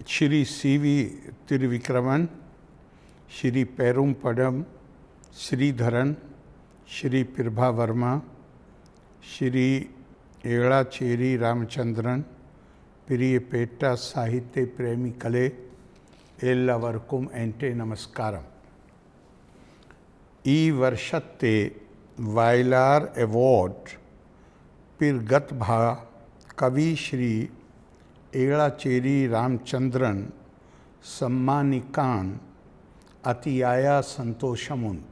Shri C.V. Tiruvikraman, Shri Perum Padam, Shri Dharan, Shri Pirbha Verma, Shri Elacheri Ramchandran, Piriyapetta Sahitya Premikale, Ellavarkum Ente Namaskaram. E Varshate Vailar Award Pirgat Bha Kavi Shri Elacheri Ramchandran Sammanikan Atiyaya Santoshamund.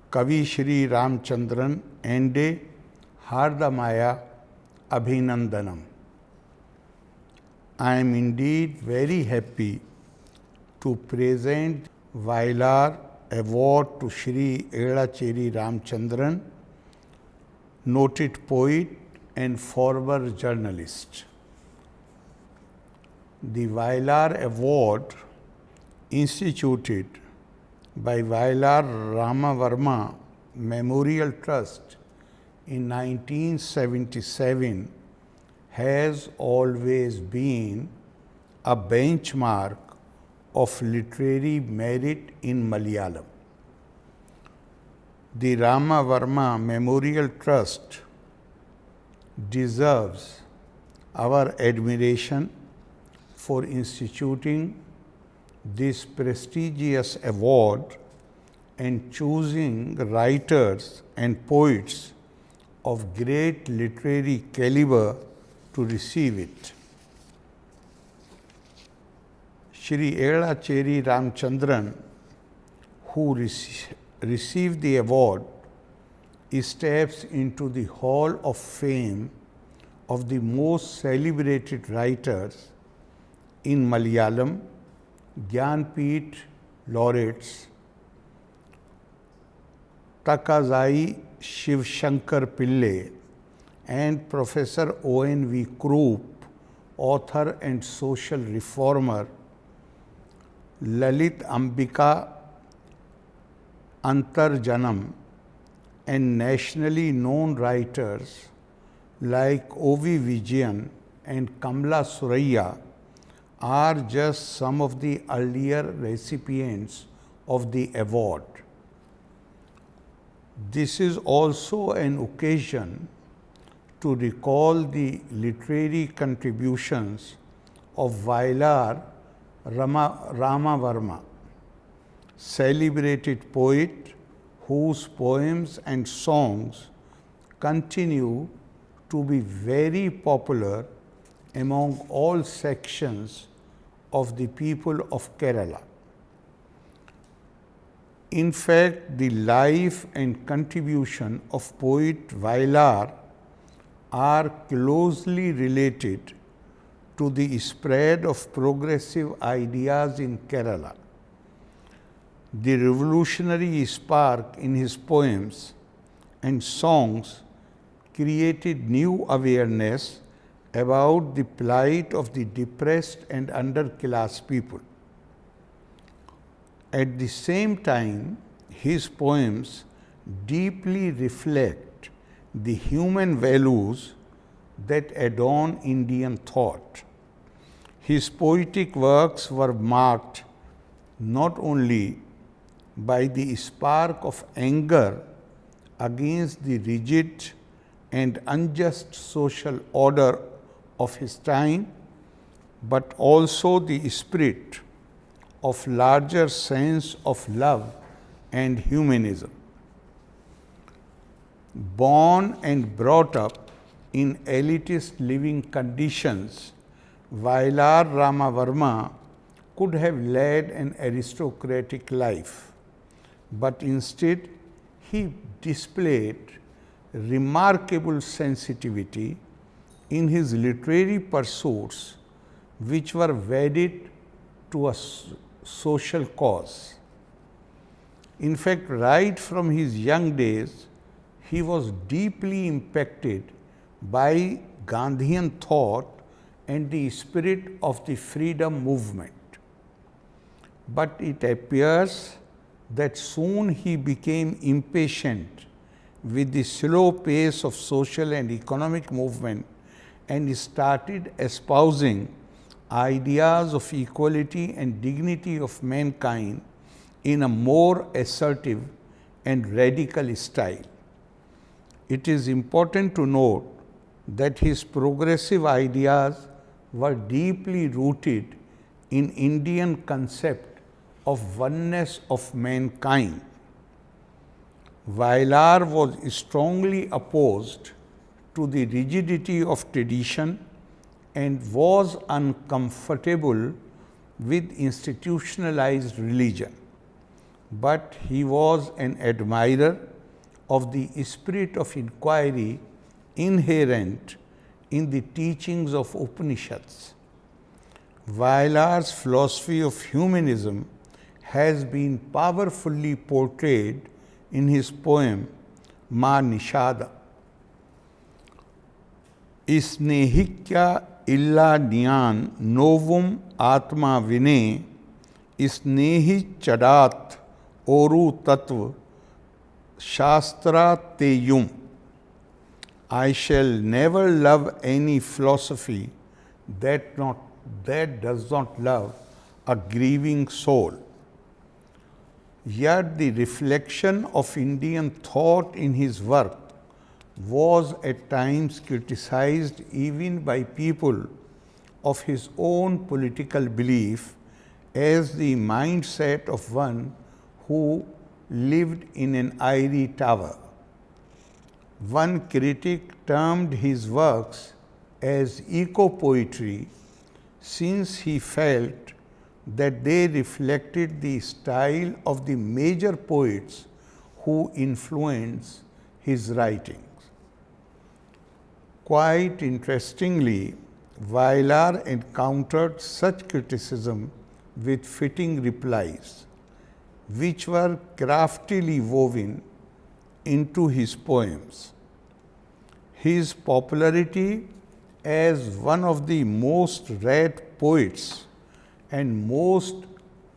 Kavi Shri Ramchandran Ende Hardamaya Abhinandanam. I am indeed very happy to present Vailar Award to Shri Elacheri Ramchandran, noted poet and former journalist. The Vailar Award, instituted by Vailar Ramavarma Memorial Trust in 1977, has always been a benchmark of literary merit in Malayalam. The Ramavarma Memorial Trust deserves our admiration for instituting this prestigious award and choosing writers and poets of great literary caliber to receive it. Shri Elacheri Ramchandran, who received the award, steps into the Hall of Fame of the most celebrated writers in Malayalam, Gyanpith laureates Takazai Shivshankar Pillai and Professor O.N.V. Krupp, author and social reformer, Lalit Ambika Antarjanam, and nationally known writers like O.V. Vijayan and Kamla Suraiya are just some of the earlier recipients of the award. This is also an occasion to recall the literary contributions of Vailar Ramavarma, celebrated poet whose poems and songs continue to be very popular among all sections of the people of Kerala. In fact, the life and contribution of poet Vailar are closely related to the spread of progressive ideas in Kerala. The revolutionary spark in his poems and songs created new awareness about the plight of the depressed and underclass people. At the same time, his poems deeply reflect the human values that adorn Indian thought. His poetic works were marked not only by the spark of anger against the rigid and unjust social order of his time, but also the spirit of larger sense of love and humanism. Born and brought up in elitist living conditions, Vailar Ramavarma could have led an aristocratic life, but instead he displayed remarkable sensitivity in his literary pursuits, which were wedded to a social cause. In fact, right from his young days, he was deeply impacted by Gandhian thought and the spirit of the freedom movement. But it appears that soon he became impatient with the slow pace of social and economic movement and started espousing ideas of equality and dignity of mankind in a more assertive and radical style. It is important to note that his progressive ideas were deeply rooted in Indian concept of oneness of mankind. Vayalar was strongly opposed to the rigidity of tradition and was uncomfortable with institutionalized religion. But he was an admirer of the spirit of inquiry inherent in the teachings of Upanishads. Vayalar's philosophy of humanism has been powerfully portrayed in his poem Ma Nishada. Snehikya illa nyan novum atma vine snehi chadat oru tattva shastra teyum. I shall never love any philosophy that does not love a grieving soul. Yet the reflection of Indian thought in his work was at times criticized even by people of his own political belief as the mindset of one who lived in an ivory tower. One critic termed his works as eco-poetry since he felt that they reflected the style of the major poets who influenced his writings. Quite interestingly, Vayalar encountered such criticism with fitting replies, which were craftily woven into his poems. His popularity as one of the most read poets and most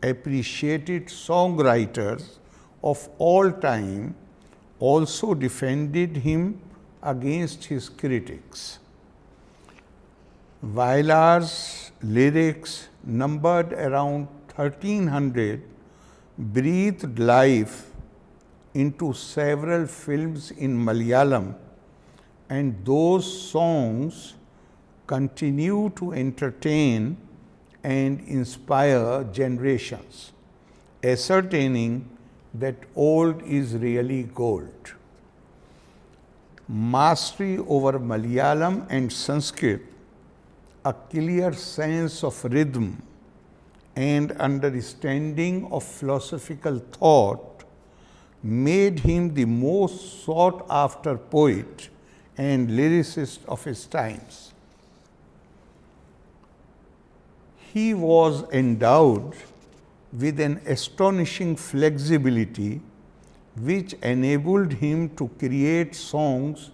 appreciated songwriters of all time also defended him against his critics. Vayalar's lyrics, numbered around 1300, breathed life into several films in Malayalam, and those songs continue to entertain and inspire generations, ascertaining that old is really gold. Mastery over Malayalam and Sanskrit, a clear sense of rhythm, and understanding of philosophical thought made him the most sought after poet and lyricist of his times. He was endowed with an astonishing flexibility which enabled him to create songs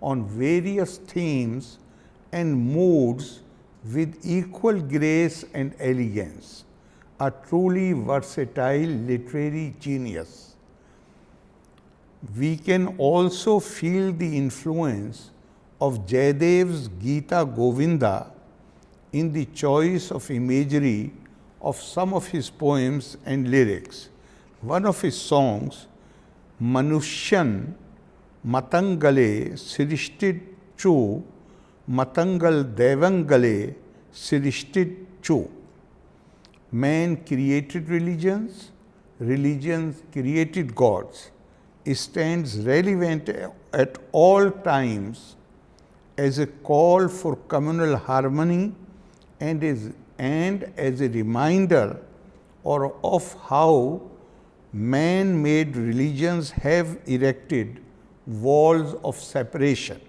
on various themes and moods with equal grace and elegance, a truly versatile literary genius. We can also feel the influence of Jayadev's Gita Govinda in the choice of imagery of some of his poems and lyrics. One of his songs, Manushyan Matangale Sirishtit Chu Matangal Devangale Sirishtit Chu. Man created religions, religions created gods. It stands relevant at all times as a call for communal harmony and as a reminder of how man-made religions have erected walls of separation.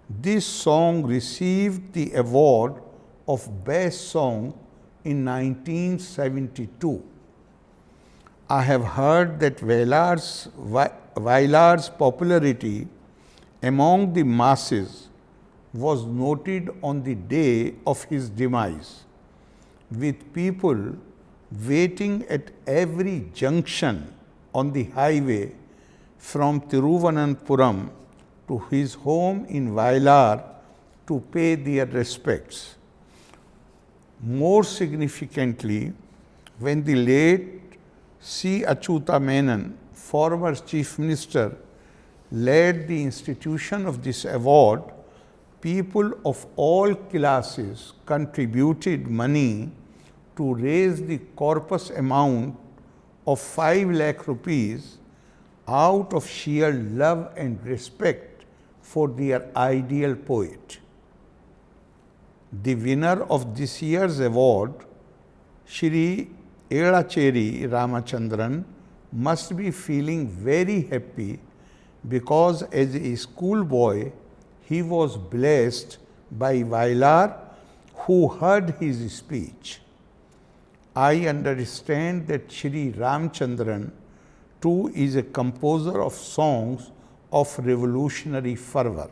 This song received the award of Best Song in 1972. I have heard that Vayalar's popularity among the masses was noted on the day of his demise, with people waiting at every junction on the highway from Thiruvananthapuram to his home in Vayalar to pay their respects. More significantly, when the late C. Achyuta Menon, former Chief Minister, led the institution of this award, people of all classes contributed money to raise the corpus amount of 5 lakh rupees out of sheer love and respect for their ideal poet. The winner of this year's award, Shri Elacheri Ramachandran, must be feeling very happy because as a schoolboy, he was blessed by Vailar, who heard his speech. I understand that Shri Ramchandran too is a composer of songs of revolutionary fervor.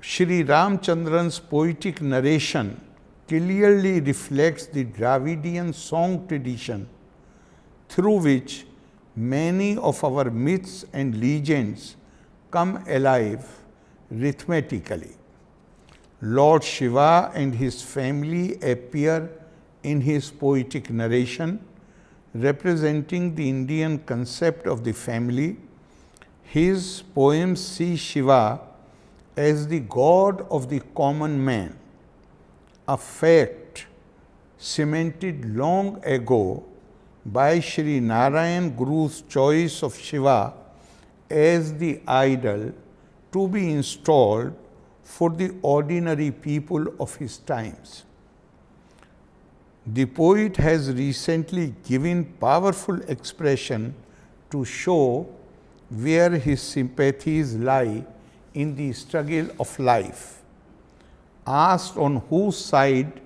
Shri Ramchandran's poetic narration clearly reflects the Dravidian song tradition through which many of our myths and legends come alive rhythmically. Lord Shiva and his family appear in his poetic narration, representing the Indian concept of the family. His poems see Shiva as the god of the common man, a fact cemented long ago by Shri Narayan Guru's choice of Shiva as the idol to be installed for the ordinary people of his times. The poet has recently given powerful expression to show where his sympathies lie in the struggle of life. Asked on whose side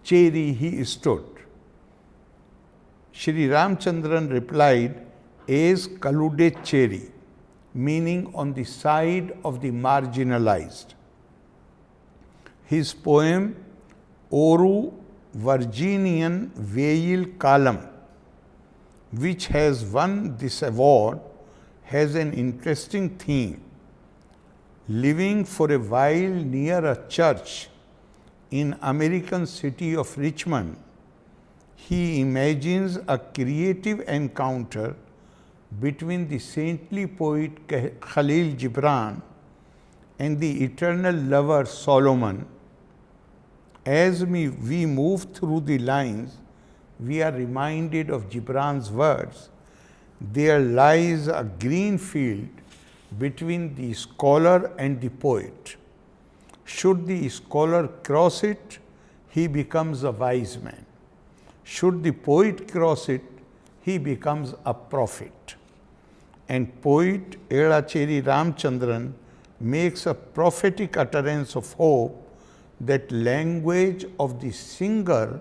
Cheri he stood, Shri Ramchandran replied as Kalude Cheri, meaning on the side of the marginalized. His poem Oru Virginian Veil Kalam, which has won this award, has an interesting theme. Living for a while near a church in American city of Richmond, he imagines a creative encounter between the saintly poet Khalil Gibran and the eternal lover Solomon. As we move through the lines, we are reminded of Gibran's words, "There lies a green field between the scholar and the poet. Should the scholar cross it, he becomes a wise man. Should the poet cross it, he becomes a prophet." And poet Elacheri Ramchandran makes a prophetic utterance of hope that language of the singer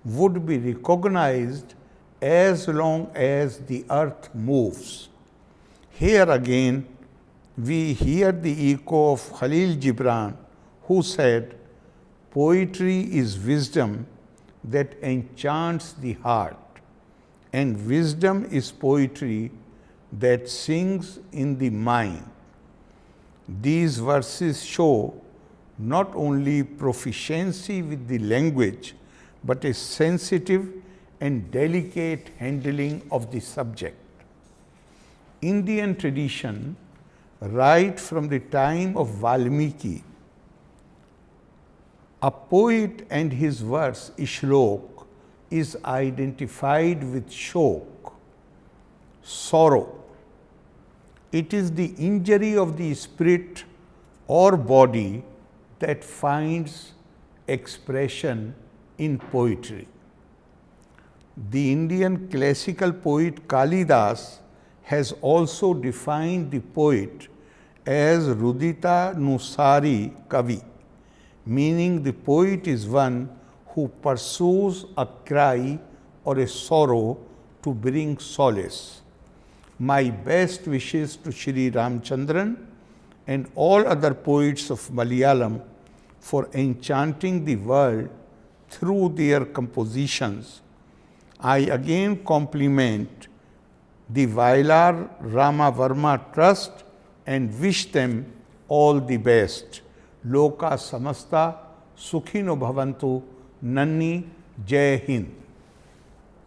would be recognized as long as the earth moves. Here again, we hear the echo of Khalil Gibran, who said, "Poetry is wisdom that enchants the heart, and wisdom is poetry that sings in the mind." These verses show not only proficiency with the language, but a sensitive and delicate handling of the subject. Indian tradition, right from the time of Valmiki, a poet and his verse Shlok is identified with shok, sorrow. It is the injury of the spirit or body that finds expression in poetry. The Indian classical poet Kalidas has also defined the poet as Rudita Nusari Kavi, meaning the poet is one who pursues a cry or a sorrow to bring solace. My best wishes to Shri Ramchandran and all other poets of Malayalam for enchanting the world through their compositions. I again compliment the Vailar Rama Varma Trust and wish them all the best. Loka Samasta सुखिनो भवन्तु। नन्नी, जय हिंद।